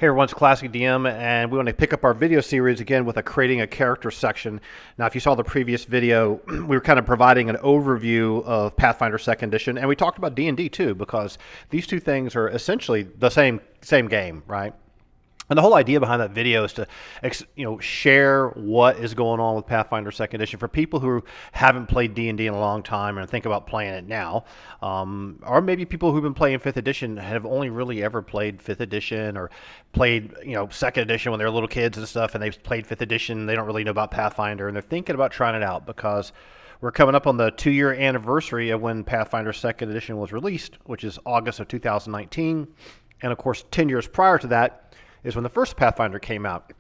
Hey everyone, it's Classic DM, and we want to pick up our video series again with a creating a character section. Now, if you saw the previous video, we were kind of providing an overview of Pathfinder Second Edition, and we talked about D&D too, because these two things are essentially the same game, right? And the whole idea behind that video is to, share what is going on with Pathfinder Second Edition for people who haven't played D&D in a long time and think about playing it now, or maybe people who've been playing Fifth Edition have only really ever played Fifth Edition or played, Second Edition when they were little kids and stuff, and they've played Fifth Edition. They don't really know about Pathfinder, and they're thinking about trying it out because we're coming up on the 2-year anniversary of when Pathfinder Second Edition was released, which is August of 2019, and of course 10 years prior to that is when the first Pathfinder came out.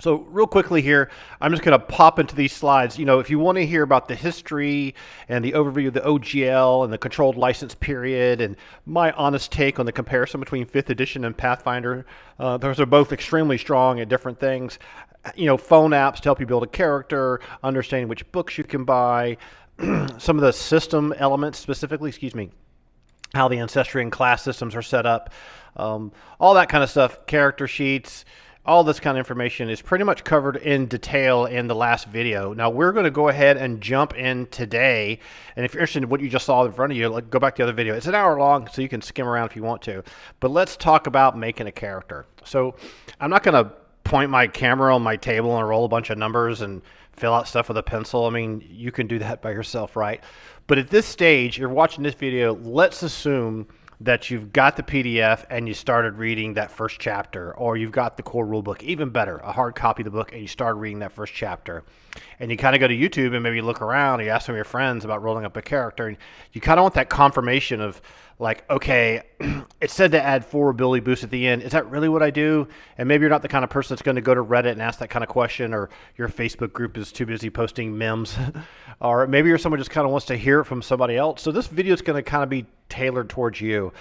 So real quickly here, I'm just going to pop into these slides. If you want to hear about the history and the overview of the OGL and the controlled license period and my honest take on the comparison between 5th edition and Pathfinder, those are both extremely strong at different things. Phone apps to help you build a character, understanding which books you can buy, some of the system elements specifically, how the Ancestry and class systems are set up, all that kind of stuff, character sheets, all this kind of information is pretty much covered in detail in the last video. Now we're going to go ahead and jump in today, and if you're interested in what you just saw in front of you, go back to the other video. It's an hour long, so you can skim around if you want to. But let's talk about making a character. So I'm not going to point my camera on my table and roll a bunch of numbers and fill out stuff with a pencil. I mean, you can do that by yourself, right? But at this stage, you're watching this video, let's assume that you've got the PDF and you started reading that first chapter, or you've got the core rulebook, even better, a hard copy of the book, and you started reading that first chapter. And you kind of go to YouTube and maybe look around and you ask some of your friends about rolling up a character, and you kind of want that confirmation of like, okay, it said to add 4 ability boosts at the end. Is that really what I do? And maybe you're not the kind of person that's going to go to Reddit and ask that kind of question, or your Facebook group is too busy posting memes, or maybe you're someone who just kind of wants to hear it from somebody else. So this video is going to kind of be tailored towards you.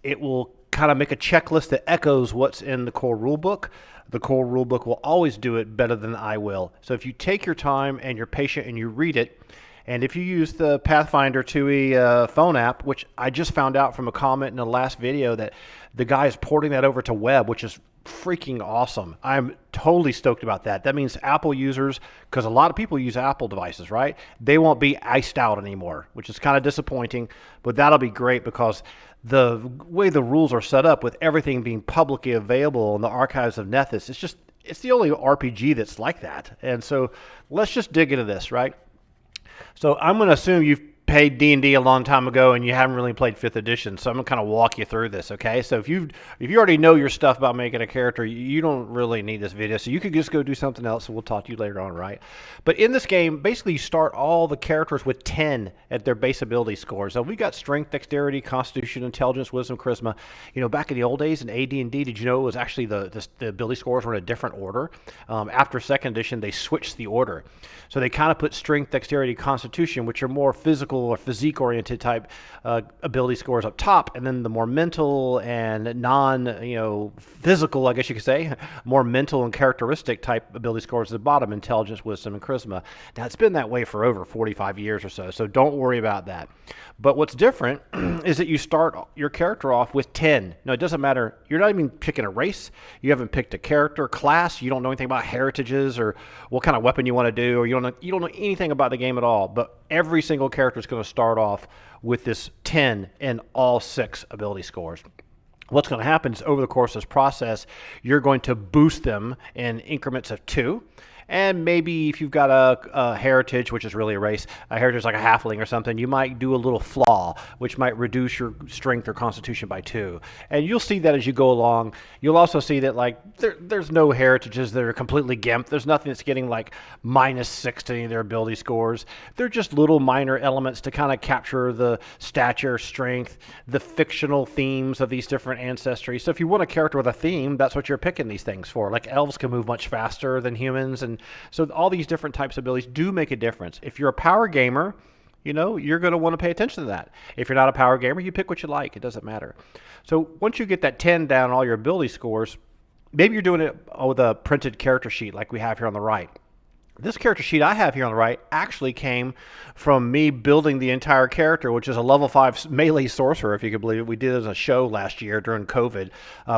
It will kind of make a checklist that echoes what's in the core rulebook. The core rulebook will always do it better than I will. So if you take your time and you're patient and you read it, and if you use the Pathfinder 2e phone app, which I just found out from a comment in the last video that the guy is porting that over to web, which is freaking awesome. I'm totally stoked about that. That means Apple users, because a lot of people use Apple devices, right? They won't be iced out anymore, which is kind of disappointing, but that'll be great because the way the rules are set up with everything being publicly available in the archives of Nethys, it's the only RPG that's like that. And so let's just dig into this, right? So I'm going to assume you've played D&D a long time ago and you haven't really played 5th edition, so I'm going to kind of walk you through this, okay? So if you already know your stuff about making a character, you don't really need this video, so you could just go do something else, and we'll talk to you later on, right? But in this game, basically you start all the characters with 10 at their base ability scores. So we got Strength, Dexterity, Constitution, Intelligence, Wisdom, Charisma. Back in the old days in AD&D, did you know it was actually the ability scores were in a different order? After 2nd edition, they switched the order. So they kind of put Strength, Dexterity, Constitution, which are more physical or physique-oriented type ability scores up top, and then the more mental and non-physical, I guess you could say, more mental and characteristic type ability scores at the bottom, Intelligence, Wisdom, and Charisma. Now, it's been that way for over 45 years or so don't worry about that. But what's different is that you start your character off with 10. Now, it doesn't matter. You're not even picking a race. You haven't picked a character, class. You don't know anything about heritages or what kind of weapon you want to do, or you don't know anything about the game at all. But every single character is going to start off with this 10 in all 6 ability scores. What's going to happen is over the course of this process, you're going to boost them in increments of 2. And maybe if you've got a heritage, which is really a race, a heritage like a halfling or something, you might do a little flaw, which might reduce your strength or constitution by 2. And you'll see that as you go along. You'll also see that there's no heritages that are completely gimped. There's nothing that's getting like -6 to any of their ability scores. They're just little minor elements to kind of capture the stature, strength, the fictional themes of these different ancestries. So if you want a character with a theme, that's what you're picking these things for. Like elves can move much faster than humans, and so all these different types of abilities do make a difference. If you're a power gamer, you're going to want to pay attention to that. If you're not a power gamer, you pick what you like. It doesn't matter. So once you get that 10 down, all your ability scores, maybe you're doing it with a printed character sheet like we have here on the right. This character sheet I have here on the right actually came from me building the entire character, which is a level 5 melee sorcerer, if you could believe it. We did it as a show last year during COVID,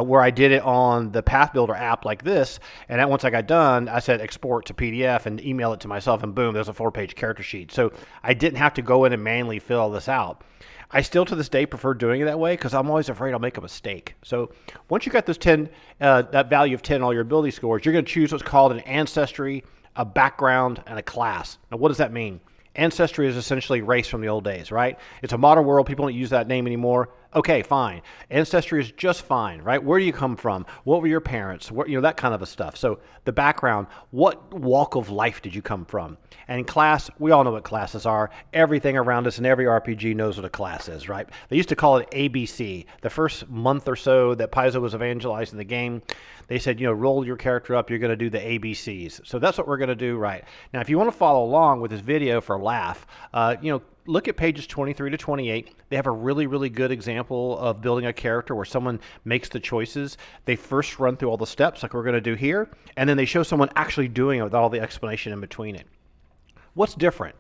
where I did it on the Path Builder app like this. And then once I got done, I said export to PDF and email it to myself, and boom, there's a 4-page character sheet. So I didn't have to go in and manually fill all this out. I still to this day prefer doing it that way because I'm always afraid I'll make a mistake. So once you got this 10, that value of 10, all your ability scores, you're going to choose what's called an ancestry, a background, and a class. Now, what does that mean? Ancestry is essentially race from the old days, right? It's a modern world. People don't use that name anymore. Okay, fine. Ancestry is just fine, right? Where do you come from? What were your parents? What, that kind of a stuff. So the background, what walk of life did you come from? And class, we all know what classes are. Everything around us in every RPG knows what a class is, right? They used to call it ABC. The first month or so that Paizo was evangelizing the game, they said, roll your character up, you're going to do the ABCs. So that's what we're going to do, right? Now, if you want to follow along with this video for a laugh, look at pages 23 to 28. They have a really, really good example of building a character where someone makes the choices. They first run through all the steps like we're going to do here, and then they show someone actually doing it with all the explanation in between it. What's different?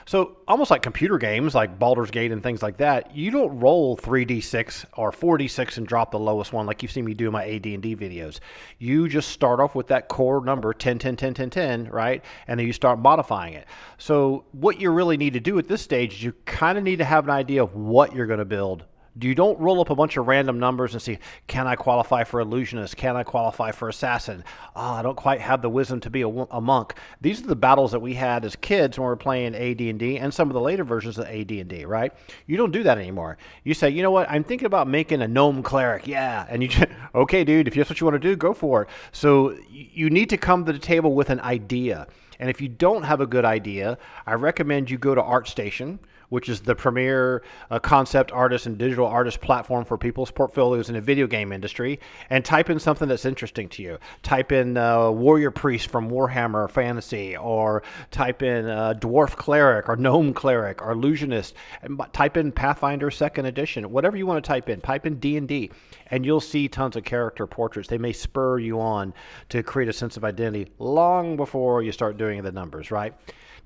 So almost like computer games like Baldur's Gate and things like that, you don't roll 3d6 or 4d6 and drop the lowest one like you've seen me do in my AD&D videos. You just start off with that core number 10, 10, 10, 10, 10, right? And then you start modifying it. So what you really need to do at this stage is you kind of need to have an idea of what you're going to build. You don't roll up a bunch of random numbers and see, can I qualify for illusionist? Can I qualify for assassin? I don't quite have the wisdom to be a monk. These are the battles that we had as kids when we were playing AD&D and some of the later versions of AD&D, right? You don't do that anymore. You say, you know what? I'm thinking about making a gnome cleric. Yeah. And you just, okay, dude, if that's what you want to do, go for it. So you need to come to the table with an idea. And if you don't have a good idea, I recommend you go to ArtStation, which is the premier concept artist and digital artist platform for people's portfolios in the video game industry, and type in something that's interesting to you. Type in warrior priest from Warhammer Fantasy, or type in dwarf cleric, or gnome cleric, or illusionist, and type in Pathfinder Second Edition, whatever you want to type in D&D, and you'll see tons of character portraits. They may spur you on to create a sense of identity long before you start doing the numbers, right?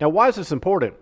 Now, why is this important?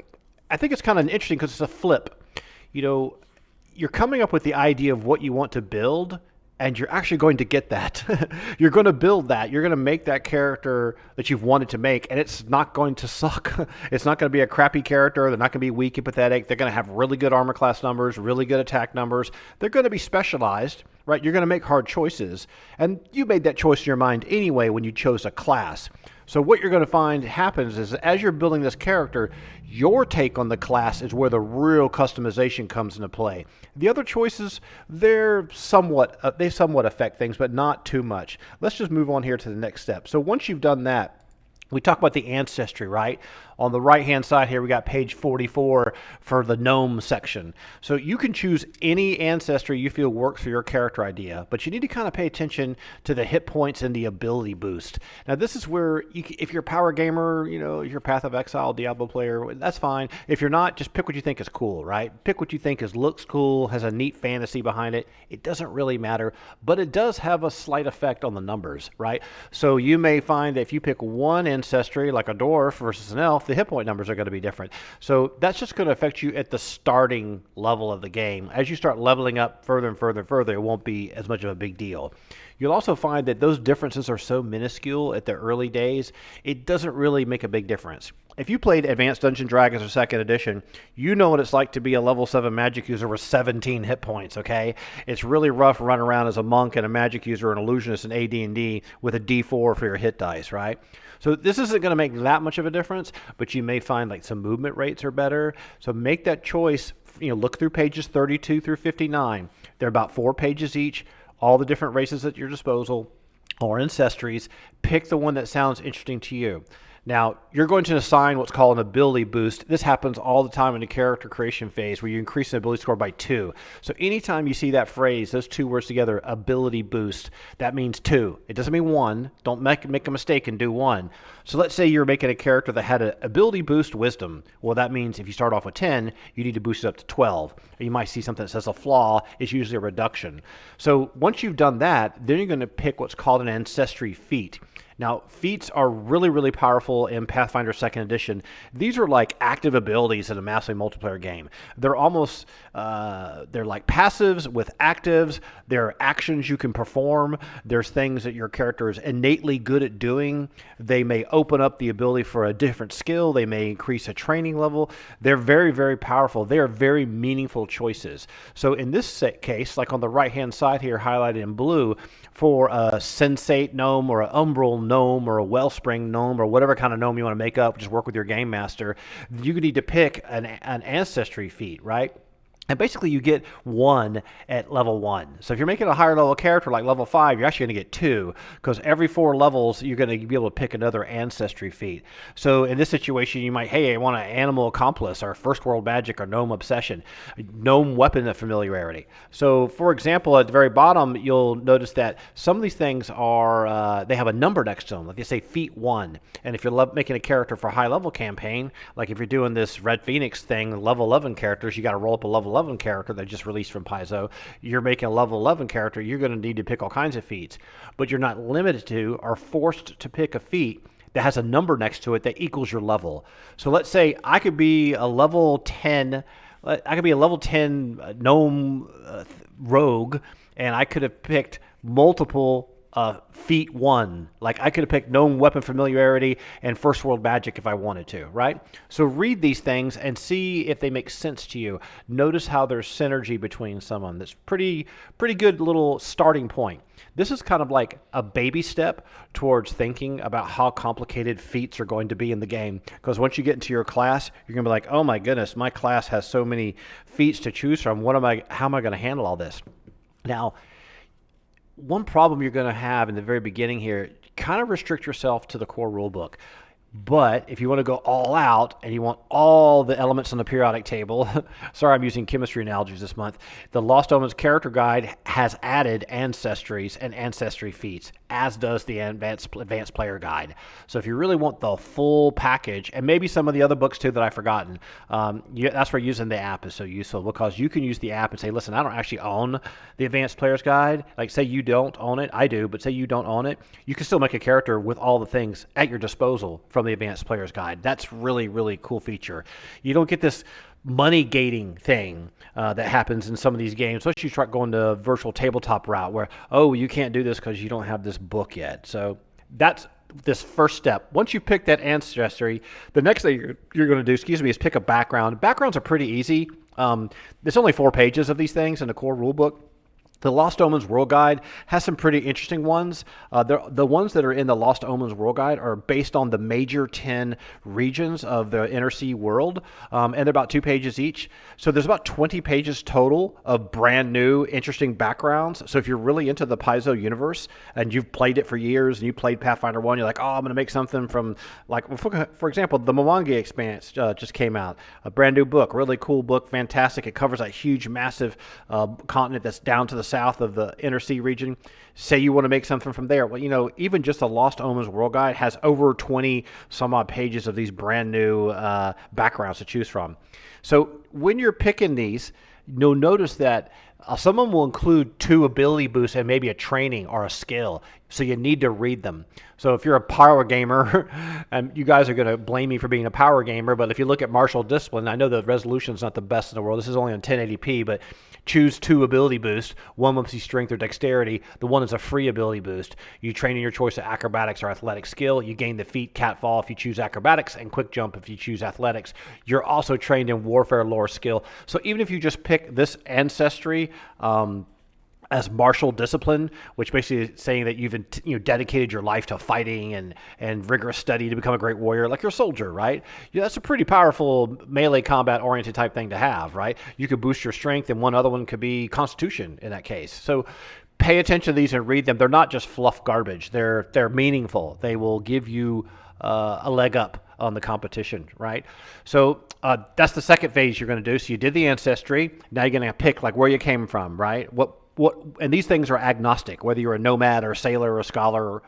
I think it's kind of interesting because it's a flip. You're coming up with the idea of what you want to build, and you're actually going to get that. You're going to build that. You're going to make that character that you've wanted to make, and it's not going to suck. It's not going to be a crappy character. They're not going to be weak and pathetic. They're going to have really good armor class numbers, really good attack numbers. They're going to be specialized, right? You're going to make hard choices, and you made that choice in your mind anyway when you chose a class. So what you're going to find happens is as you're building this character, your take on the class is where the real customization comes into play. The other choices, they somewhat affect things, but not too much. Let's just move on here to the next step. So once you've done that, we talk about the ancestry, right? On the right-hand side here, we got page 44 for the gnome section. So you can choose any ancestry you feel works for your character idea, but you need to kind of pay attention to the hit points and the ability boost. Now, this is where, if you're a power gamer, you're a Path of Exile, Diablo player, that's fine. If you're not, just pick what you think is cool, right? Pick what you think looks cool, has a neat fantasy behind it. It doesn't really matter, but it does have a slight effect on the numbers, right? So you may find that if you pick one ancestry, like a dwarf versus an elf, the hit point numbers are going to be different. So that's just going to affect you at the starting level of the game. As you start leveling up further and further and further, it won't be as much of a big deal. You'll also find that those differences are so minuscule at the early days, it doesn't really make a big difference. If you played Advanced Dungeons & Dragons or Second Edition, you know what it's like to be a level 7 magic user with 17 hit points, okay? It's really rough running around as a monk and a magic user and illusionist in AD&D with a D4 for your hit dice, right? So this isn't going to make that much of a difference, but you may find like some movement rates are better. So make that choice. Look through pages 32 through 59. They're about 4 pages each, all the different races at your disposal or ancestries. Pick the one that sounds interesting to you. Now, you're going to assign what's called an ability boost. This happens all the time in the character creation phase where you increase an ability score by 2. So anytime you see that phrase, those two words together, ability boost, that means 2. It doesn't mean 1. Don't make a mistake and do 1. So let's say you're making a character that had an ability boost wisdom. Well, that means if you start off with 10, you need to boost it up to 12. Or you might see something that says a flaw is usually a reduction. So once you've done that, then you're going to pick what's called an ancestry feat. Now, feats are really, really powerful in Pathfinder Second Edition. These are like active abilities in a massively multiplayer game. They're almost, they're like passives with actives. There are actions you can perform. There's things that your character is innately good at doing. They may open up the ability for a different skill. They may increase a training level. They're very, very powerful. They are very meaningful choices. So in this case, like on the right-hand side here, highlighted in blue, for a sensate gnome or an umbral gnome or a wellspring gnome or whatever kind of gnome you want to make up, just work with your game master, you need to pick an ancestry feat, right? And basically you get one at level 1. So if you're making a higher level character like level 5, you're actually going to get 2, because every 4 levels you're going to be able to pick another ancestry feat. So in this situation you might, hey, I want an animal accomplice or first world magic or gnome obsession, gnome weapon of familiarity. So for example, at the very bottom you'll notice that some of these things are, they have a number next to them. Like they say feat 1. And if you're making a character for a high level campaign, like if you're doing this Red Phoenix thing, level 11 characters, you got to roll up a level 11 character that just released from Paizo. You're making a level 11 character, you're going to need to pick all kinds of feats, but you're not limited to or forced to pick a feat that has a number next to it that equals your level. So let's say I could be a level 10 gnome rogue, and I could have picked multiple feat 1. Like I could have picked gnome weapon familiarity and first world magic if I wanted to, right? So read these things and see if they make sense to you. Notice how there's synergy between some of them. That's pretty good little starting point. This is kind of like a baby step towards thinking about how complicated feats are going to be in the game. Because once you get into your class, you're going to be like, oh my goodness, my class has so many feats to choose from. How am I going to handle all this? Now, one problem you're going to have in the very beginning here, kind of restrict yourself to the core rulebook. But if you want to go all out and you want all the elements on the periodic table, sorry I'm using chemistry analogies this month, the Lost Omens Character Guide has added ancestries and ancestry feats, as does the Advanced Player Guide. So if you really want the full package, and maybe some of the other books too that I've forgotten, that's where using the app is so useful, because you can use the app and say, listen, I don't actually own the Advanced Player's Guide. Like say you don't own it, I do, but say you don't own it, you can still make a character with all the things at your disposal from the Advanced Player's Guide. That's really, really cool feature. You don't get this money gating thing that happens in some of these games, especially you start going to virtual tabletop route where, oh, you can't do this because you don't have this book yet. So that's this first step. Once you pick that ancestry, the next thing you're going to do, is pick a background. Backgrounds are pretty easy. There's only 4 pages of these things in the core rulebook. The Lost Omens World Guide has some pretty interesting ones. The ones that are in the Lost Omens World Guide are based on the major 10 regions of the Inner Sea world, and they're about 2 pages each. So there's about 20 pages total of brand new, interesting backgrounds. So if you're really into the Paizo universe and you've played it for years and you played Pathfinder 1, you're like, oh, I'm going to make something from, like, for example, the Mwangi Expanse just came out. A brand new book, really cool book, fantastic. It covers a huge, massive continent that's down to the south of the Inner Sea region. Say you want to make something from there. Well, even just the Lost Omens World Guide has over 20 some odd pages of these brand new backgrounds to choose from. So when you're picking these, you'll notice that some of them will include 2 ability boosts and maybe a training or a skill. So you need to read them. So if you're a power gamer, and you guys are going to blame me for being a power gamer, but if you look at martial discipline, I know the resolution is not the best in the world. This is only on 1080p, but choose 2 ability boosts. One must be strength or dexterity. The one is a free ability boost. You train in your choice of acrobatics or athletic skill. You gain the feat catfall if you choose acrobatics, and quick jump if you choose athletics. You're also trained in warfare lore skill. So even if you just pick this ancestry, as martial discipline, which basically is saying that you've dedicated your life to fighting and rigorous study to become a great warrior, like you're a soldier, right? That's a pretty powerful melee combat oriented type thing to have, right? You could boost your strength, and one other one could be constitution in that case. So pay attention to these and read them. They're not just fluff garbage. They're meaningful. They will give you a leg up on the competition, right? So that's the second phase you're going to do. So you did the ancestry. Now you're going to pick like where you came from, right? And these things are agnostic, whether you're a nomad or a sailor or a scholar,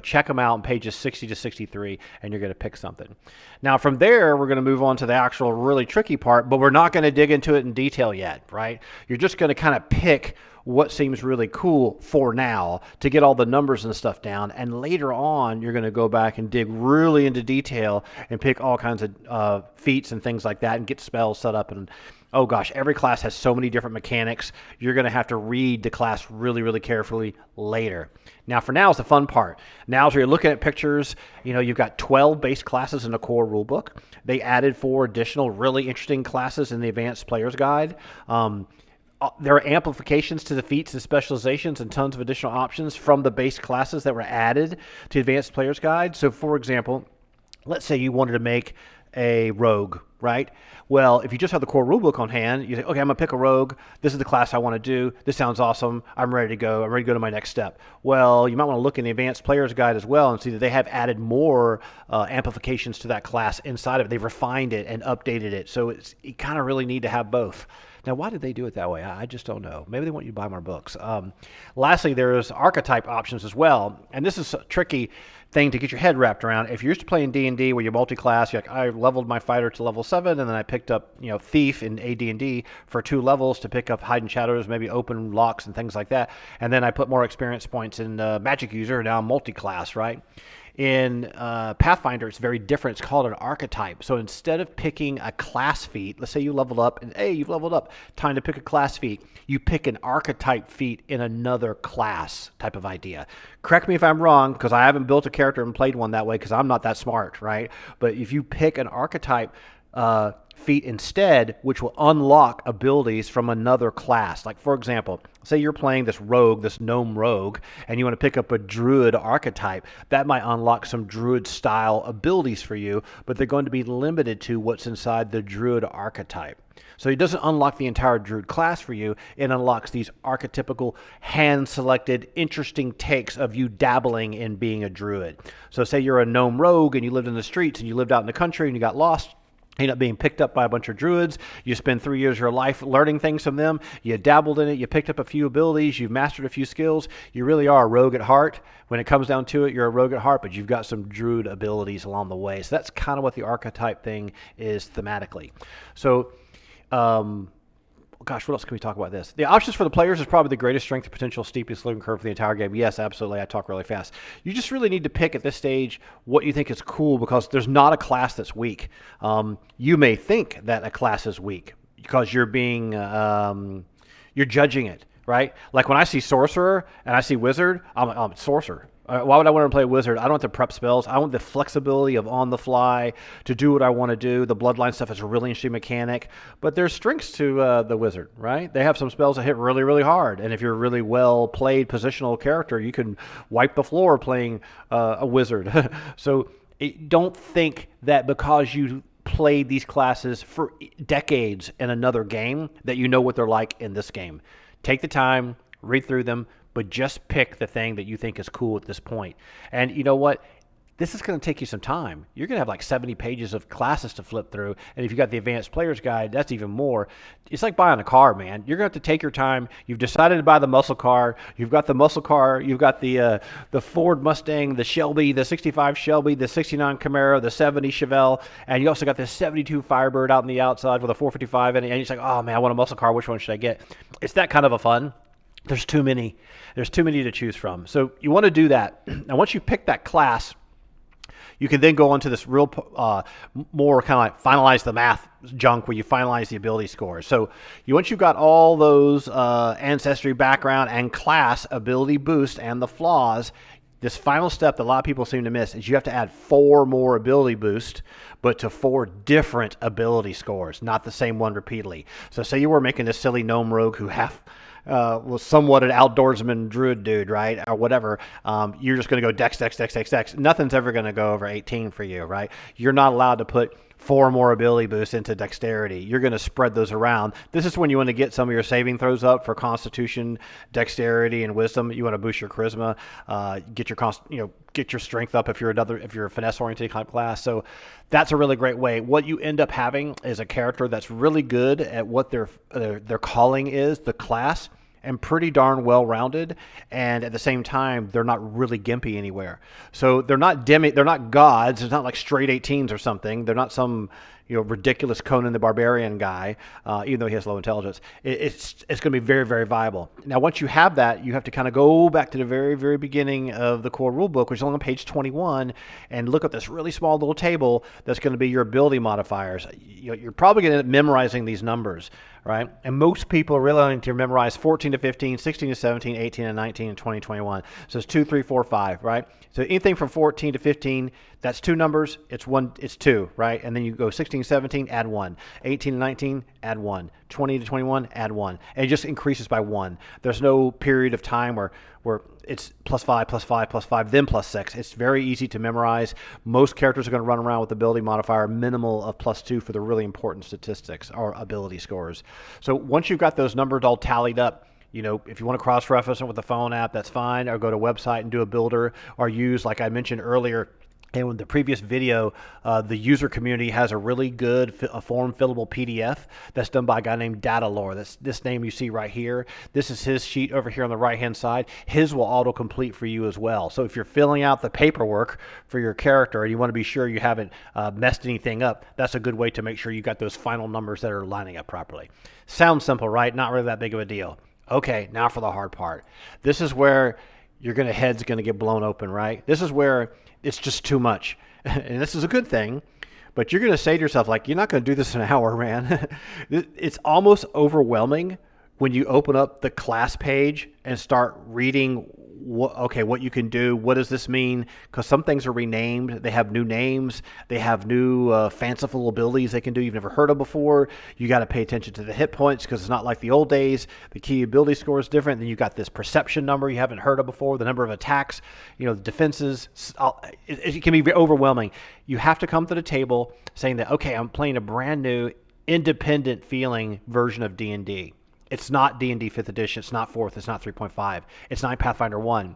check them out on pages 60 to 63, and you're going to pick something. Now, from there, we're going to move on to the actual really tricky part, but we're not going to dig into it in detail yet, right? You're just going to kind of pick what seems really cool for now to get all the numbers and stuff down. And later on, you're going to go back and dig really into detail and pick all kinds of feats and things like that and get spells set up. And oh gosh, every class has so many different mechanics. You're going to have to read the class really, really carefully later. Now, for now is the fun part. Now, as you're looking at pictures, you've got 12 base classes in the core rulebook. They added 4 additional really interesting classes in the Advanced Player's Guide. There are amplifications to the feats and specializations and tons of additional options from the base classes that were added to Advanced Player's Guide. So, for example, let's say you wanted to make a rogue, right? Well, if you just have the core rulebook on hand, you say, okay, I'm going to pick a rogue. This is the class I want to do. This sounds awesome. I'm ready to go. I'm ready to go to my next step. Well, you might want to look in the Advanced Player's Guide as well and see that they have added more amplifications to that class inside of it. They've refined it and updated it. So you kind of really need to have both. Now, why did they do it that way? I just don't know. Maybe they want you to buy more books. Lastly, there's archetype options as well. And this is a tricky thing to get your head wrapped around. If you're used to playing D&D where you're multi-class, you're like, I leveled my fighter to level 7, and then I picked up, Thief in AD&D for 2 levels to pick up Hide and Shadows, maybe open locks and things like that. And then I put more experience points in Magic User, now I'm multi-class, right? In Pathfinder, it's very different. It's called an archetype. So instead of picking a class feat, let's say you leveled up and, hey, you've leveled up, time to pick a class feat. You pick an archetype feat in another class type of idea. Correct me if I'm wrong, because I haven't built a character and played one that way because I'm not that smart, right? But if you pick an archetype feat instead, which will unlock abilities from another class. Like, for example, say you're playing this rogue, this gnome rogue, and you want to pick up a druid archetype. That might unlock some druid-style abilities for you, but they're going to be limited to what's inside the druid archetype. So it doesn't unlock the entire druid class for you. It unlocks these archetypical, hand-selected, interesting takes of you dabbling in being a druid. So say you're a gnome rogue and you lived in the streets and you lived out in the country and you got lost. You end up being picked up by a bunch of druids. You spend 3 years of your life learning things from them. You dabbled in it. You picked up a few abilities. You've mastered a few skills. You really are a rogue at heart. When it comes down to it, you're a rogue at heart, but you've got some druid abilities along the way. So that's kind of what the archetype thing is thematically. So, gosh, what else can we talk about this? The options for the players is probably the greatest strength and potential steepest learning curve for the entire game. Yes, absolutely. I talk really fast. You just really need to pick at this stage what you think is cool because there's not a class that's weak. You may think that a class is weak because you're being, you're judging it, right? Like when I see sorcerer and I see wizard, I'm sorcerer. Why would I want to play a wizard? I don't want to prep spells. I want the flexibility of on the fly to do what I want to do. The bloodline stuff is a really interesting mechanic, but there's strengths to the wizard, right? They have some spells that hit really, really hard, and if you're a really well played positional character, you can wipe the floor playing a wizard. So don't think that because you played these classes for decades in another game that you know what they're like in this game. Take the time, read through them, but just pick the thing that you think is cool at this point. And you know what? This is going to take you some time. You're going to have like 70 pages of classes to flip through. And if you got the Advanced Player's Guide, that's even more. It's like buying a car, man. You're going to have to take your time. You've decided to buy the muscle car. You've got the muscle car. You've got the Ford Mustang, the Shelby, the 65 Shelby, the 69 Camaro, the 70 Chevelle. And you also got this 72 Firebird out on the outside with a 455 in it. And you're like, oh, man, I want a muscle car. Which one should I get? It's that kind of a fun. There's too many. There's too many to choose from. So you want to do that. Now, once you pick that class, you can then go on to this real more kind of like finalize the math junk where you finalize the ability scores. So once you've got all those ancestry, background, and class ability boost and the flaws, this final step that a lot of people seem to miss is you have to add 4 more ability boost, but to 4 different ability scores, not the same one repeatedly. So say you were making this silly gnome rogue who was somewhat an outdoorsman druid dude, right? Or whatever. You're just going to go dex. Nothing's ever going to go over 18 for you, right? You're not allowed to put 4 more ability boosts into dexterity. You're going to spread those around. This is when you want to get some of your saving throws up for constitution, dexterity, and wisdom. You want to boost your charisma, get your strength up if you're a finesse oriented kind of class. So that's a really great way. What you end up having is a character that's really good at what their calling is, the class, and pretty darn well-rounded, and at the same time, they're not really gimpy anywhere. So they're not gods. It's not like straight 18s or something. They're not some, ridiculous Conan the Barbarian guy, even though he has low intelligence, it's going to be very, very viable. Now, once you have that, you have to kind of go back to the very, very beginning of the core rulebook, which is only on page 21, and look at this really small little table that's going to be your ability modifiers. You're probably going to end up memorizing these numbers, right? And most people are really going to memorize 14 to 15, 16 to 17, 18 to 19, and 20 to 21. So it's 2, 3, 4, 5, right? So anything from 14 to 15, that's two numbers, it's 2, right? And then you go 16 to 17, add 1. 18 to 19, add 1. 20 to 21, add 1. And it just increases by 1. There's no period of time where it's plus 5, plus 5, plus 5, then plus 6. It's very easy to memorize. Most characters are going to run around with ability modifier minimal of plus 2 for the really important statistics or ability scores. So once you've got those numbers all tallied up, if you want to cross-reference it with the phone app, that's fine, or go to a website and do a builder, or use, like I mentioned earlier, and in the previous video, the user community has a really good form-fillable PDF that's done by a guy named Datalore. That's this name you see right here. This is his sheet over here on the right-hand side. His will auto-complete for you as well. So if you're filling out the paperwork for your character and you want to be sure you haven't messed anything up, that's a good way to make sure you got those final numbers that are lining up properly. Sounds simple, right? Not really that big of a deal. Okay, now for the hard part. This is where your head's going to get blown open, right? This is where it's just too much. And this is a good thing, but you're going to say to yourself, like, you're not going to do this in an hour, man. It's almost overwhelming when you open up the class page and start reading what you can do. What does this mean? Because some things are renamed. They have new names. They have new fanciful abilities they can do you've never heard of before. You got to pay attention to the hit points because it's not like the old days. The key ability score is different. Then you got this perception number you haven't heard of before, the number of attacks, the defenses. It can be overwhelming. You have to come to the table saying that, okay, I'm playing a brand new independent feeling version of D&D. It's not D&D 5th edition. It's not 4th. It's not 3.5. It's not Pathfinder 1.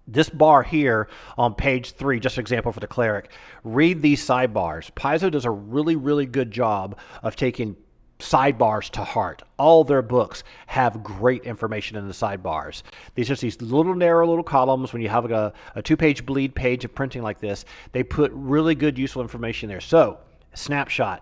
This bar here on page 3, just an example for the cleric, read these sidebars. Paizo does a really, really good job of taking sidebars to heart. All their books have great information in the sidebars. These are these little narrow little columns. When you have a 2-page bleed page of printing like this, they put really good useful information there. So snapshot,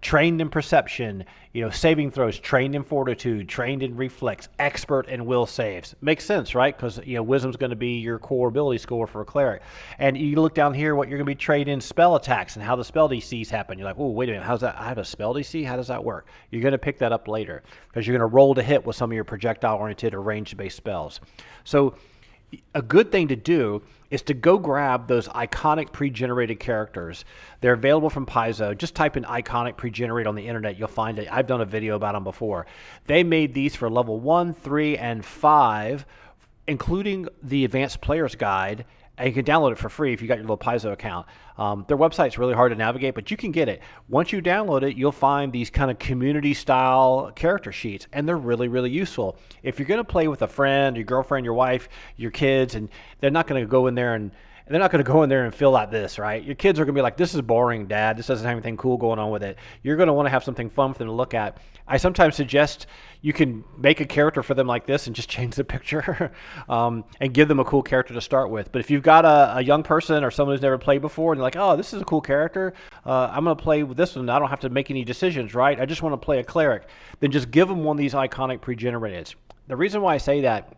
trained in perception, saving throws, trained in fortitude, trained in reflex, expert in will saves. Makes sense, right? Because wisdom's going to be your core ability score for a cleric. And you look down here what you're going to be trained in spell attacks and how the spell DCs happen. You're like, oh, wait a minute, how's that? I have a spell DC? How does that work? You're going to pick that up later because you're going to roll to hit with some of your projectile-oriented or range-based spells. So a good thing to do is to go grab those iconic pre-generated characters. They're available from Paizo. Just type in iconic pre-generate on the internet. You'll find it. I've done a video about them before. They made these for level 1, 3, and 5, including the Advanced Player's Guide. And you can download it for free if you got your little Paizo account. Their website's really hard to navigate, but you can get it. Once you download it, you'll find these kind of community-style character sheets, and they're really, really useful. If you're going to play with a friend, your girlfriend, your wife, your kids, and they're not going to go in there and fill out this, right? Your kids are going to be like, this is boring, Dad. This doesn't have anything cool going on with it. You're going to want to have something fun for them to look at. I sometimes suggest you can make a character for them like this and just change the picture and give them a cool character to start with. But if you've got a young person or someone who's never played before and they're like, oh, this is a cool character, I'm going to play with this one. I don't have to make any decisions, right? I just want to play a cleric. Then just give them one of these iconic pre-generateds. The reason why I say that,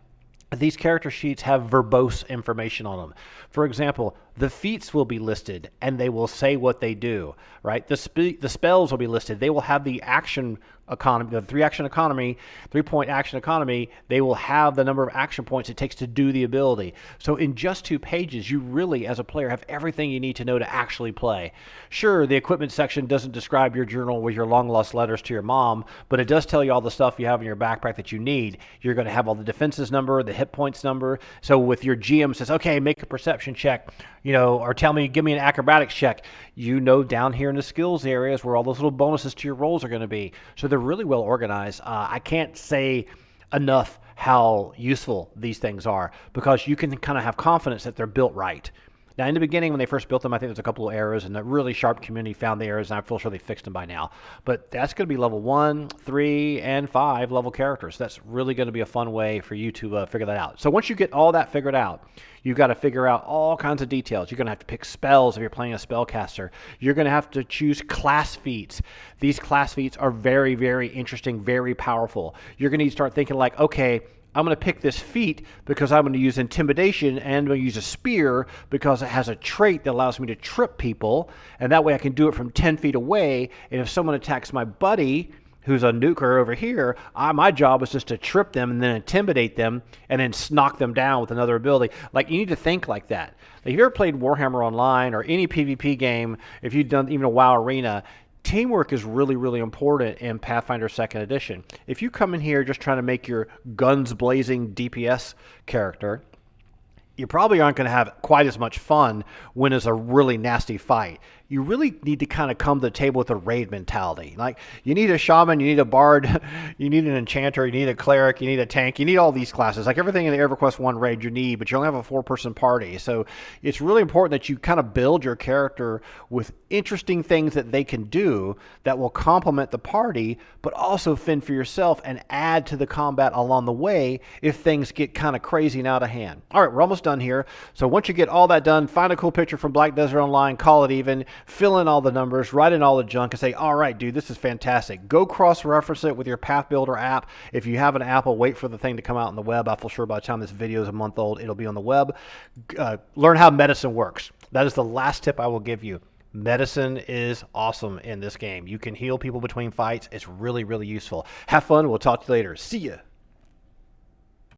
these character sheets have verbose information on them. For example, the feats will be listed and they will say what they do, right? The spells will be listed. They will have the action economy, the 3-point action economy. They will have the number of action points it takes to do the ability. So in just 2 pages, you really, as a player, have everything you need to know to actually play. Sure, the equipment section doesn't describe your journal with your long lost letters to your mom, but it does tell you all the stuff you have in your backpack that you need. You're going to have all the defenses number, the hit points number. So with your GM says, okay, make a perception check, or give me an acrobatics check. Down here in the skills areas where all those little bonuses to your rolls are going to be. So they're really well organized. I can't say enough how useful these things are because you can kind of have confidence that they're built right. Now, in the beginning, when they first built them, I think there's a couple of errors, and a really sharp community found the errors, and I feel sure they fixed them by now. But that's going to be level 1, 3, and 5 level characters. That's really going to be a fun way for you to figure that out. So once you get all that figured out, you've got to figure out all kinds of details. You're going to have to pick spells if you're playing a spellcaster. You're going to have to choose class feats. These class feats are very, very interesting, very powerful. You're going to need to start thinking like, okay, I'm going to pick this feat because I'm going to use intimidation, and I'm going to use a spear because it has a trait that allows me to trip people, and that way I can do it from 10 feet away, and if someone attacks my buddy, who's a nuker over here, my job is just to trip them and then intimidate them and then knock them down with another ability. Like, you need to think like that. Like, if you ever played Warhammer Online or any PvP game, if you've done even a WoW Arena, teamwork is really, really important in Pathfinder Second Edition. If you come in here just trying to make your guns blazing DPS character, you probably aren't going to have quite as much fun when it's a really nasty fight. You really need to kind of come to the table with a raid mentality. Like, you need a shaman, you need a bard, you need an enchanter, you need a cleric, you need a tank, you need all these classes. Like everything in the EverQuest 1 raid you need, but you only have a 4-person party. So it's really important that you kind of build your character with interesting things that they can do that will complement the party, but also fend for yourself and add to the combat along the way if things get kind of crazy and out of hand. All right, we're almost done here. So once you get all that done, find a cool picture from Black Desert Online, call it even, fill in all the numbers, write in all the junk, and say, all right, dude, this is fantastic. Go cross-reference it with your Path Builder app. If you have an app, wait for the thing to come out on the web. I feel sure by the time this video is a month old, it'll be on the web. Learn how medicine works. That is the last tip I will give you. Medicine is awesome in this game. You can heal people between fights. It's really, really useful. Have fun. We'll talk to you later. See ya.